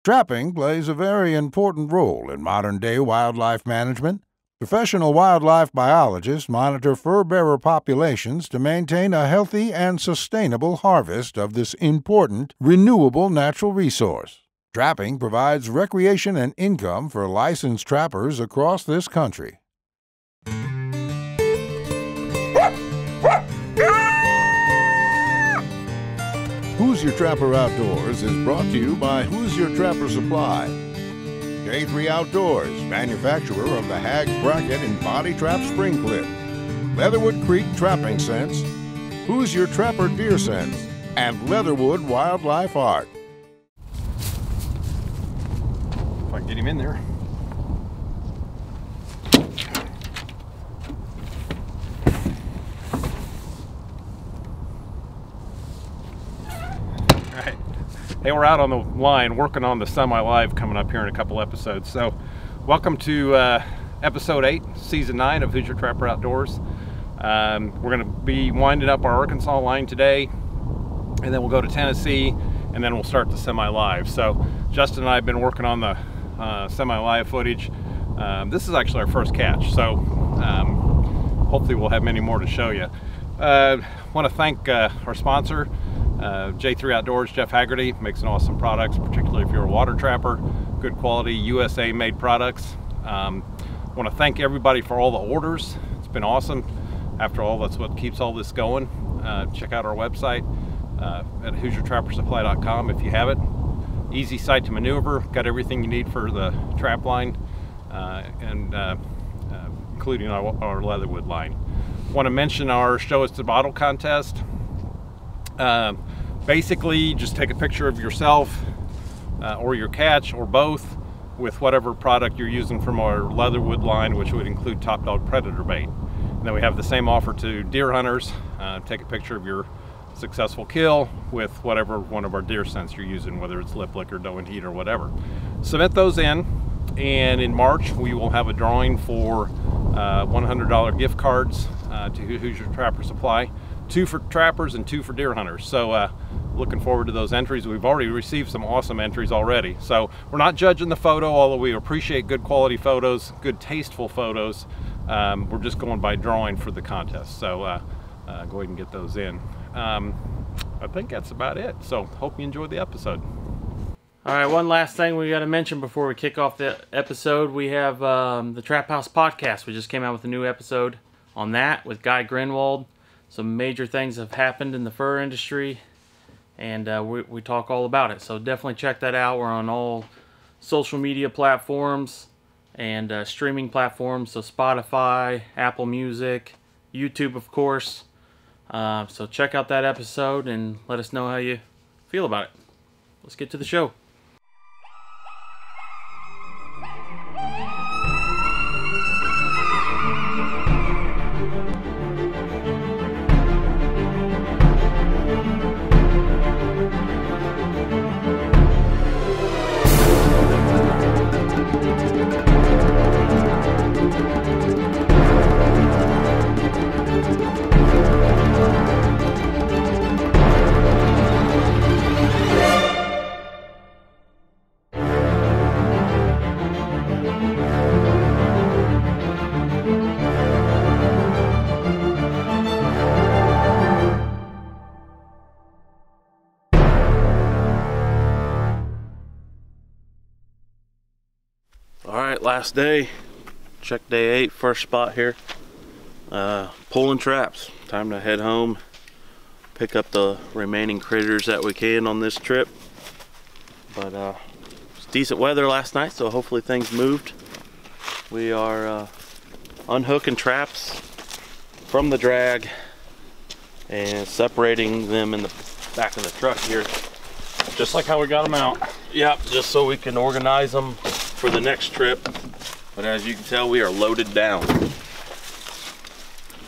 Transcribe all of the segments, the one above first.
Trapping plays a very important role in modern-day wildlife management. Professional wildlife biologists monitor fur-bearer populations to maintain a healthy and sustainable harvest of this important, renewable natural resource. Trapping provides recreation and income for licensed trappers across this country. Who's Your Trapper Outdoors is brought to you by Who's Your Trapper Supply. J3 Outdoors, manufacturer of the Hags Bracket and Body Trap Spring Clip. Leatherwood Creek Trapping Scents, Who's Your Trapper Deer Scents, and Leatherwood Wildlife Art. If I can get him in there. Hey, we're out on the line working on the semi-live coming up here in a couple episodes. So welcome to episode 8, season 9 of Who's Your Trapper Outdoors. We're going to be winding up our Arkansas line today, and then we'll go to Tennessee, and then we'll start the semi-live. So Justin and I have been working on the semi-live footage. This is actually our first catch, so hopefully we'll have many more to show you. Want to thank our sponsor, J3 Outdoors. Jeff Haggerty makes an awesome products, particularly if you're a water trapper. Good quality USA made products. Want to thank everybody for all the orders. It's been awesome. After all, that's what keeps all this going. Check out our website at who'syourtrappersupply.com if you have it. Easy site to maneuver. Got everything you need for the trap line, and including our Leatherwood line. Want to mention our Show Us the Bottle contest. Basically, just take a picture of yourself or your catch or both with whatever product you're using from our Leatherwood line, which would include Top Dog Predator bait. And then we have the same offer to deer hunters. Take a picture of your successful kill with whatever one of our deer scents you're using, whether it's lip lick or doe and heat or whatever. Submit those in, and in March we will have a drawing for $100 gift cards to Who's Your Trapper Supply. 2 for trappers and 2 for deer hunters. So looking forward to those entries. We've already received some awesome entries already. So we're not judging the photo, although we appreciate good quality photos, good tasteful photos. We're just going by drawing for the contest. So go ahead and get those in. I think that's about it. So hope you enjoyed the episode. All right, one last thing we got to mention before we kick off the episode. We have the Trap House podcast. We just came out with a new episode on that with Guy Grinwald. Some major things have happened in the fur industry, and we talk all about it. So definitely check that out. We're on all social media platforms and streaming platforms, so Spotify, Apple Music, YouTube, of course. So check out that episode and let us know how you feel about it. Let's get to the show. Last day, check day 8, first spot here. Pulling traps. Time to head home, pick up the remaining critters that we can on this trip. But it's decent weather last night, so hopefully things moved. We are unhooking traps from the drag and separating them in the back of the truck here. Just like how we got them out. Yep, just so we can organize them for the next trip. But as you can tell, we are loaded down.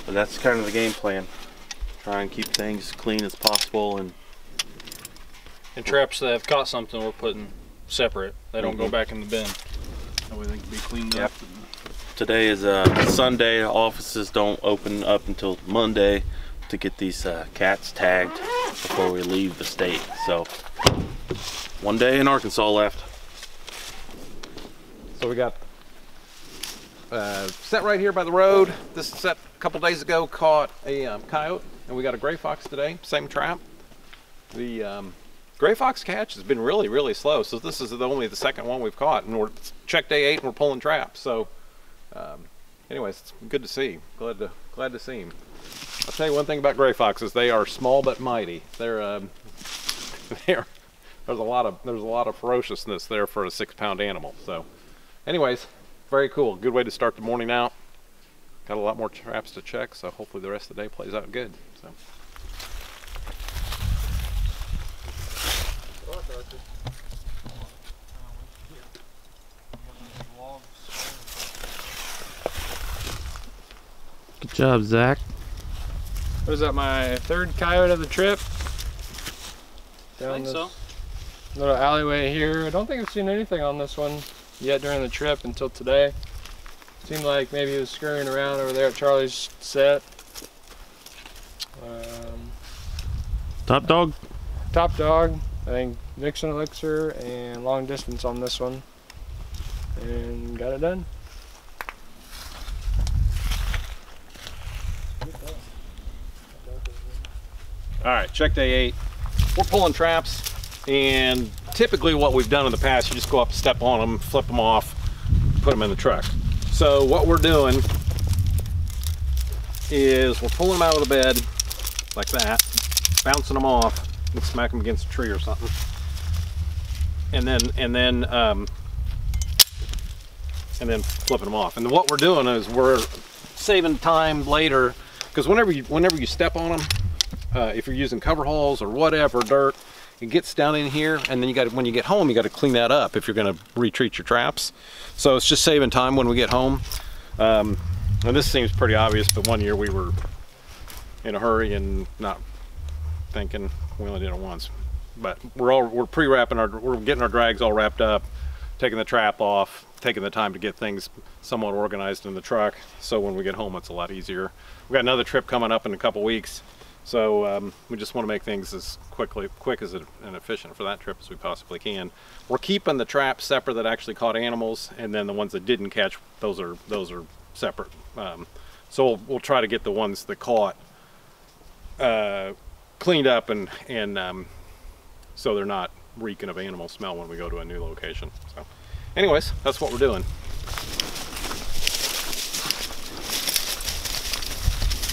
But that's kind of the game plan. Try and keep things clean as possible. And traps that have caught something, we're putting separate. They don't go back in the bin. That way they can be cleaned up. Today is Sunday. Offices don't open up until Monday to get these cats tagged before we leave the state. So one day in Arkansas left. So we got set right here by the road. This set a couple days ago caught a coyote, and we got a gray fox today, same trap. The gray fox catch has been really, really slow, so this is only the second one we've caught, and we're check day 8 and we're pulling traps. So anyways, it's good to see. Glad to see him. I'll tell you one thing about gray foxes: they are small but mighty. There's a lot of ferociousness there for a 6-pound animal. So anyways, very cool. Good way to start the morning out. Got a lot more traps to check, so hopefully the rest of the day plays out good. So. Good job, Zach. Was that my third coyote of the trip? Down this little alleyway here. I don't think I've seen anything on this one yet during the trip until today. Seemed like maybe he was scurrying around over there at Charlie's set. Top dog? Top dog. I think Vixen Elixir and long distance on this one. And got it done. All right, check day 8. We're pulling traps, and typically what we've done in the past, you just go up, step on them, flip them off, put them in the truck. So what we're doing is we're pulling them out of the bed like that, bouncing them off, and smack them against a tree or something, and then flipping them off. And what we're doing is we're saving time later, because whenever you step on them, if you're using cover holes or whatever, dirt, it gets down in here, and then when you get home, you got to clean that up if you're going to retreat your traps. So it's just saving time when we get home. And this seems pretty obvious, but one year we were in a hurry and not thinking. We only did it once, but we're pre-wrapping we're getting our drags all wrapped up, taking the trap off, taking the time to get things somewhat organized in the truck. So when we get home, it's a lot easier. We've got another trip coming up in a couple weeks. So we just want to make things as quick and efficient for that trip as we possibly can. We're keeping the traps separate that actually caught animals, and then the ones that didn't catch, those are separate. So we'll try to get the ones that caught cleaned up and so they're not reeking of animal smell when we go to a new location. So anyways, that's what we're doing.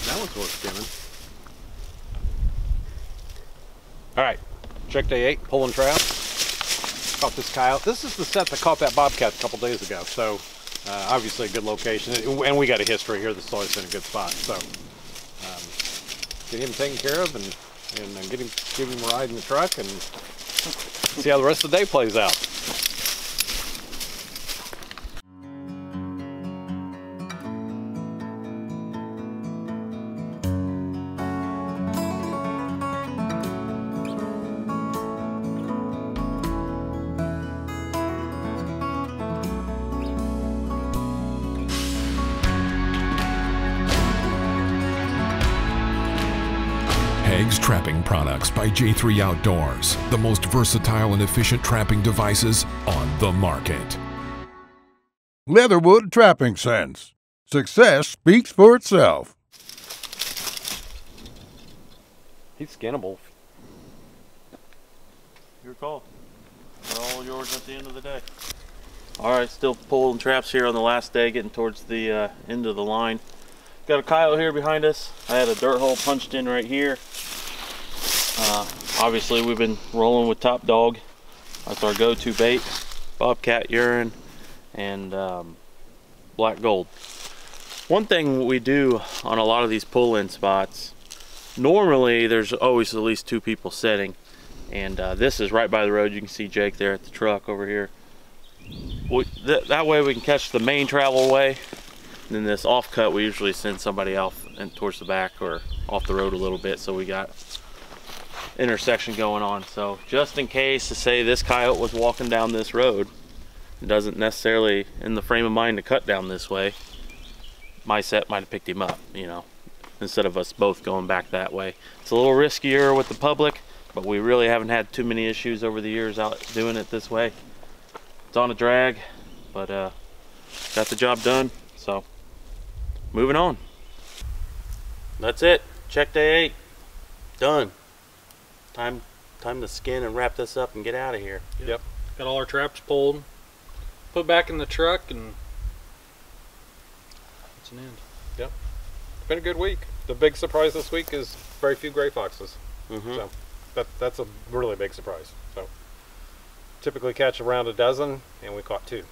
That one's worth skimming. All right, check day 8, pulling traps. Caught this coyote. This is the set that caught that bobcat a couple days ago. So obviously a good location, and we got a history here that's always been a good spot. So get him taken care of, and give him a ride in the truck, and see how the rest of the day plays out. Hags Trapping Products by J3 Outdoors, the most versatile and efficient trapping devices on the market. Leatherwood Trapping Sense. Success speaks for itself. He's skinnable. Your call. They're all yours at the end of the day. All right, still pulling traps here on the last day, getting towards the end of the line. Got a coyote here behind us. I had a dirt hole punched in right here. Obviously we've been rolling with top dog. That's our go-to bait. Bobcat urine and black gold. One thing we do on a lot of these pull-in spots, normally there's always at least 2 people setting, and this is right by the road. You can see Jake there at the truck over here. That way we can catch the main travel way. And then this off cut, we usually send somebody off and towards the back or off the road a little bit, so we got intersection going on. So just in case, to say this coyote was walking down this road, doesn't necessarily in the frame of mind to cut down this way, my set might have picked him up, you know, instead of us both going back that way. It's a little riskier with the public, but we really haven't had too many issues over the years out doing it this way. It's on a drag, but got the job done. So moving on. That's it. Check day 8 done. Time to skin and wrap this up and get out of here. Yep. Got all our traps pulled, put back in the truck, and it's an end. Yep. It's been a good week. The big surprise this week is very few gray foxes. So that's a really big surprise. So typically catch around a dozen, and we caught 2.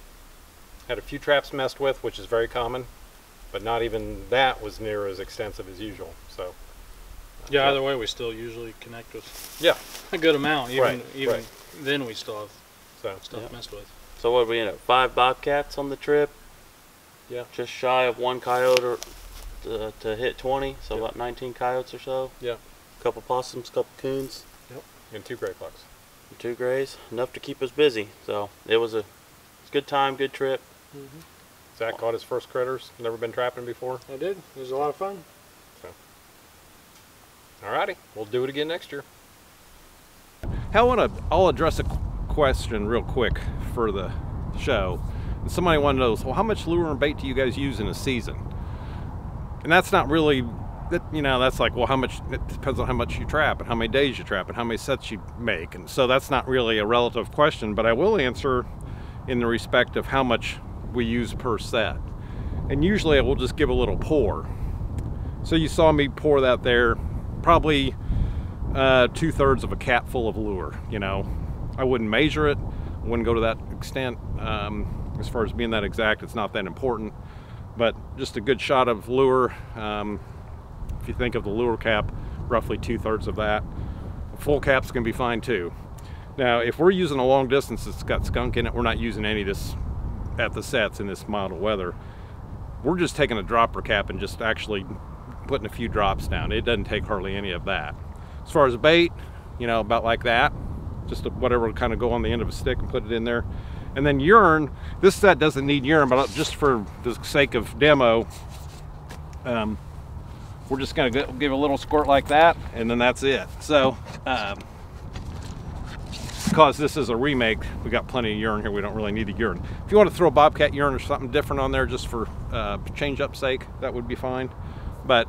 Had a few traps messed with, which is very common, but not even that was near as extensive as usual. So yeah, either way, we still usually connect with a good amount. Even then, we still have stuff messed with. So what, we end up 5 bobcats on the trip? Yeah. Just shy of 1 coyote to hit 20, so about 19 coyotes or so. Yeah. A couple possums, couple coons. Yep. And 2 gray fox. And 2 grays, enough to keep us busy. So it was a good time, good trip. Zach caught his first critters. Never been trapping before. I did. It was a lot of fun. So, alrighty, we'll do it again next year. I'll address a question real quick for the show. And somebody wanted to know, well, how much lure and bait do you guys use in a season? And that's not really, that's like, well, how much, it depends on how much you trap and how many days you trap and how many sets you make. And so that's not really a relative question, but I will answer in the respect of how much we use per set. And usually I will just give a little pour. So you saw me pour that there, probably 2/3 of a cap full of lure. I wouldn't measure it, I wouldn't go to that extent. As far as being that exact, it's not that important, but just a good shot of lure. If you think of the lure cap, roughly 2/3 of that. A full cap's gonna be fine too. Now, if we're using a long distance that's got skunk in it, we're not using any of this at the sets in this mild weather. We're just taking a dropper cap and just actually putting a few drops down. It doesn't take hardly any of that. As far as bait, about like that, just whatever will kind of go on the end of a stick and put it in there. And then urine, this set doesn't need urine, but just for the sake of demo, we're just gonna give a little squirt like that, and then that's it. So, because this is a remake, we got plenty of urine here, we don't really need the urine. If you want to throw bobcat urine or something different on there just for change up sake, that would be fine. But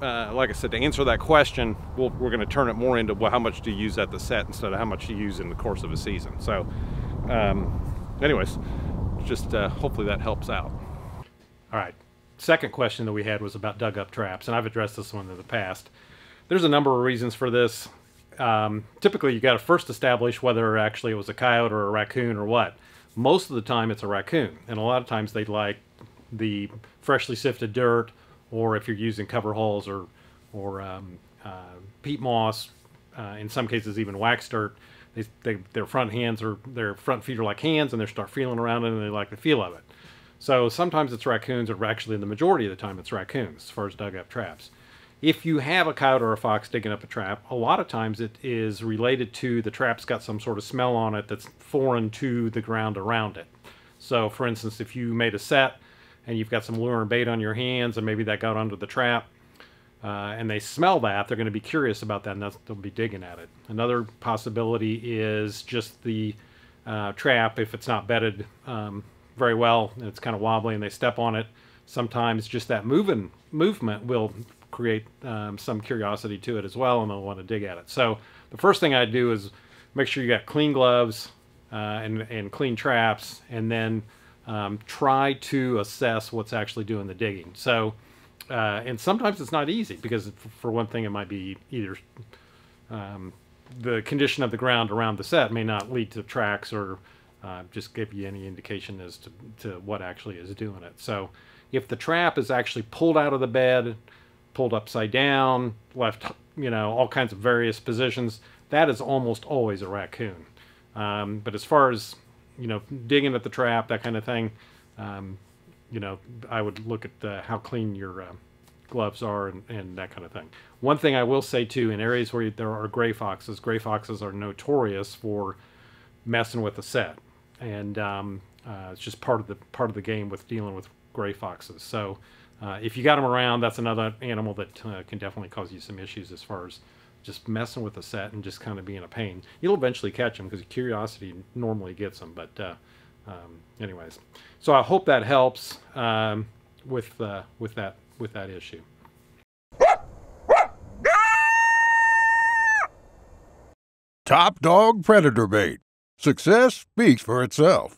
like I said, to answer that question, we're going to turn it more into, well, how much do you use at the set instead of how much you use in the course of a season. So anyways, just hopefully that helps out. All right, second question that we had was about dug up traps, and I've addressed this one in the past. There's a number of reasons for this. Typically you got to first establish whether actually it was a coyote or a raccoon or what. Most of the time it's a raccoon, and a lot of times they like the freshly sifted dirt, or if you're using cover holes or peat moss, in some cases even wax dirt, their front feet are like hands, and they start feeling around it and they like the feel of it. So sometimes it's raccoons, or actually the majority of the time it's raccoons as far as dug up traps. If you have a coyote or a fox digging up a trap, a lot of times it is related to the trap's got some sort of smell on it that's foreign to the ground around it. So for instance, if you made a set and you've got some lure and bait on your hands, and maybe that got under the trap, and they smell that, they're going to be curious about that, and they'll be digging at it. Another possibility is just the trap, if it's not bedded very well and it's kind of wobbly and they step on it, sometimes just that movement will create some curiosity to it as well, and they'll want to dig at it. So the first thing I do is make sure you got clean gloves and clean traps, and then try to assess what's actually doing the digging. So and sometimes it's not easy, because for one thing it might be either the condition of the ground around the set may not lead to tracks, or just give you any indication as to what actually is doing it. So if the trap is actually pulled out of the bed, pulled upside down, left, all kinds of various positions, that is almost always a raccoon. But as far as, digging at the trap, that kind of thing, I would look at how clean your gloves are and that kind of thing. One thing I will say too, in areas where there are gray foxes are notorious for messing with the set, and it's just part of the game with dealing with gray foxes. So if you got them around, that's another animal that can definitely cause you some issues as far as just messing with the set and just kind of being a pain. You'll eventually catch them because curiosity normally gets them, but Anyways, so I hope that helps with that issue. Top Dog Predator Bait. Success speaks for itself.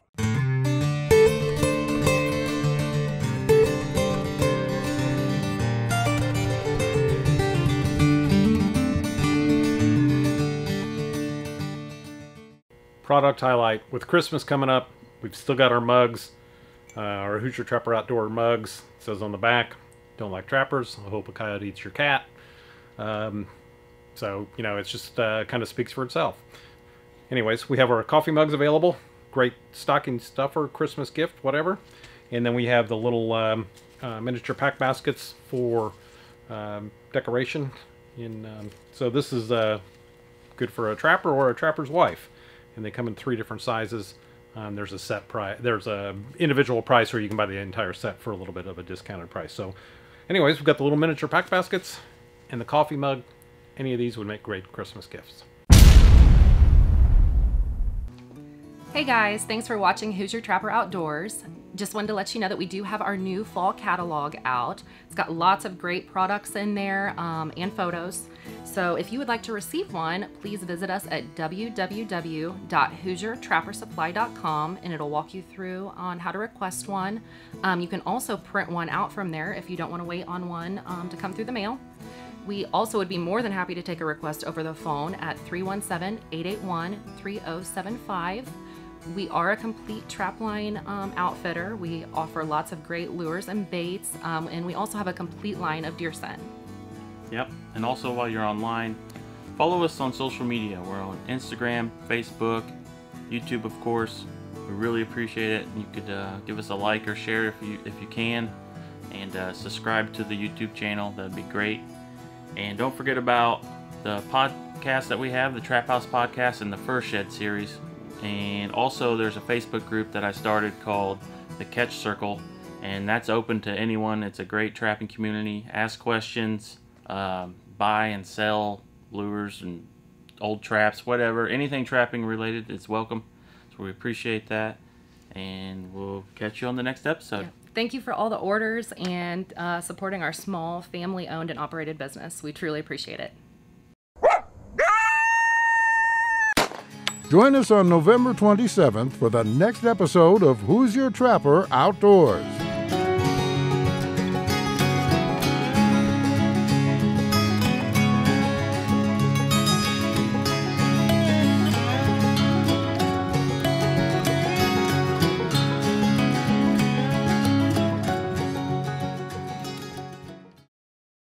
Product highlight. With Christmas coming up, we've still got our mugs, our Hoosier Trapper Outdoor mugs. It says on the back, "Don't like trappers. I hope a coyote eats your cat." So, you know, it's just kind of speaks for itself. Anyways, we have our coffee mugs available. Great stocking stuffer, Christmas gift, whatever. And then we have the little miniature pack baskets for decoration. So this is good for a trapper or a trapper's wife. And they come in 3 different sizes. There's a set price. There's a individual price where you can buy the entire set for a little bit of a discounted price. So anyways, we've got the little miniature pack baskets and the coffee mug. Any of these would make great Christmas gifts. Hey guys, thanks for watching Hoosier Trapper Outdoors. Just wanted to let you know that we do have our new fall catalog out. It's got lots of great products in there and photos. So if you would like to receive one, please visit us at www.hoosiertrappersupply.com and it'll walk you through on how to request one. You can also print one out from there if you don't want to wait on one to come through the mail. We also would be more than happy to take a request over the phone at 317-881-3075. We are a complete trapline outfitter. We offer lots of great lures and baits, and we also have a complete line of deer scent. Yep, and also while you're online, follow us on social media. We're on Instagram, Facebook, YouTube, of course. We really appreciate it. You could give us a like or share if you can, and subscribe to the YouTube channel. That'd be great. And don't forget about the podcast that we have, the Trap House Podcast and the Fur Shed series. And also there's a Facebook group that I started called the Catch Circle, and that's open to anyone. It's a great trapping community. Ask questions, buy and sell lures and old traps, whatever. Anything trapping related is welcome. So we appreciate that, and we'll catch you on the next episode. Yeah. Thank you for all the orders and supporting our small family-owned and operated business. We truly appreciate it. Join us on November 27th for the next episode of Who's Your Trapper Outdoors.